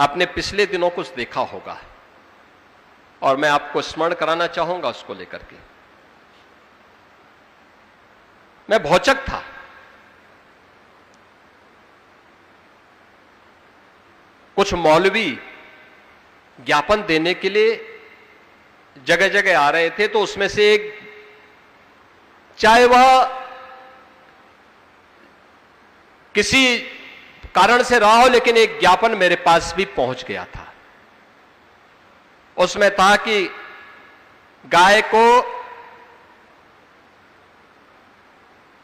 आपने पिछले दिनों कुछ देखा होगा और मैं आपको स्मरण कराना चाहूंगा उसको लेकर के। मैं भौचक था। कुछ मौलवी ज्ञापन देने के लिए जगह जगह आ रहे थे, तो उसमें से एक, चाहे वह किसी कारण से रहा हो, लेकिन एक ज्ञापन मेरे पास भी पहुंच गया था। उसमें था कि गाय को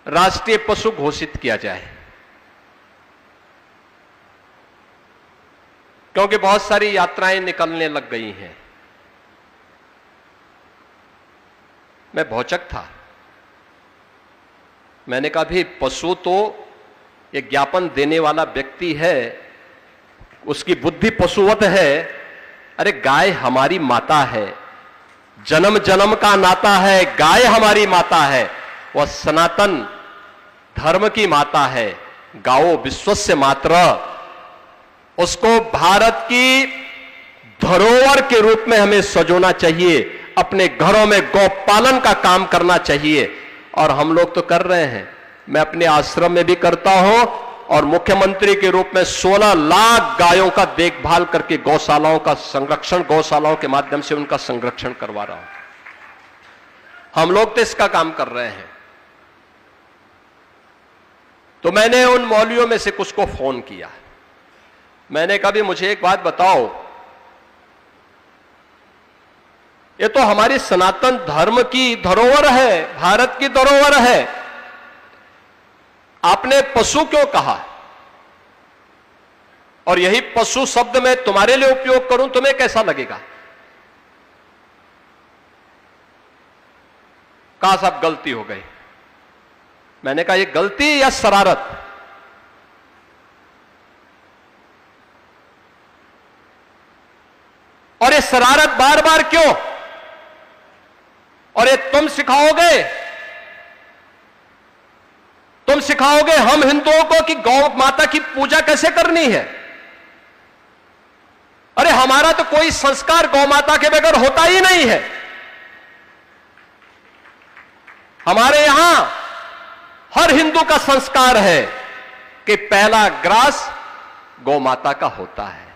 राष्ट्रीय पशु घोषित किया जाए, क्योंकि बहुत सारी यात्राएं निकलने लग गई हैं। मैं भौचक था। मैंने कहा भी पशु तो एक ज्ञापन देने वाला व्यक्ति है, उसकी बुद्धि पशुवत है। अरे गाय हमारी माता है, जन्म जन्म का नाता है। गाय हमारी माता है, वह सनातन धर्म की माता है। गाओ विश्वस्य मातरः, उसको भारत की धरोहर के रूप में हमें सजोना चाहिए। अपने घरों में गौपालन का काम करना चाहिए, और हम लोग तो कर रहे हैं। मैं अपने आश्रम में भी करता हूं, और मुख्यमंत्री के रूप में 16 लाख गायों का देखभाल करके गौशालाओं का संरक्षण, गौशालाओं के माध्यम से उनका संरक्षण करवा रहा हूं। हम लोग तो इसका काम कर रहे हैं। तो मैंने उन मौलवियों में से कुछ को फोन किया। मैंने कहा भी मुझे एक बात बताओ, ये तो हमारी सनातन धर्म की धरोहर है, भारत की धरोहर है, आपने पशु क्यों कहा? और यही पशु शब्द मैं तुम्हारे लिए उपयोग करूं, तुम्हें कैसा लगेगा? कहा साहब गलती हो गई। मैंने कहा ये गलती या शरारत? और ये शरारत बार बार क्यों? और ये तुम सिखाओगे हम हिंदुओं को कि गौ माता की पूजा कैसे करनी है? अरे हमारा तो कोई संस्कार गौ माता के बगैर होता ही नहीं है। हमारे यहां हर हिंदू का संस्कार है कि पहला ग्रास गौ माता का होता है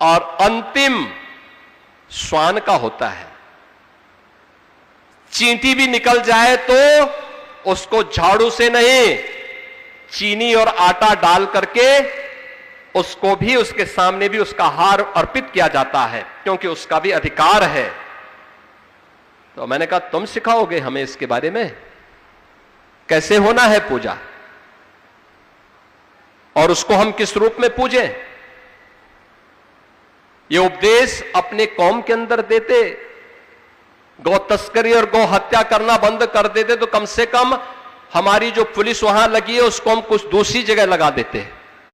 और अंतिम श्वान का होता है। चींटी भी निकल जाए तो उसको झाड़ू से नहीं, चीनी और आटा डाल करके उसको भी, उसके सामने भी उसका हार अर्पित किया जाता है, क्योंकि उसका भी अधिकार है। तो मैंने कहा तुम सिखाओगे हमें इसके बारे में, कैसे होना है पूजा, और उसको हम किस रूप में पूजें? ये उपदेश अपने कौम के अंदर देते, गौ तस्करी और गौ हत्या करना बंद कर देते, तो कम से कम हमारी जो पुलिस वहां लगी है उसको हम कुछ दूसरी जगह लगा देते।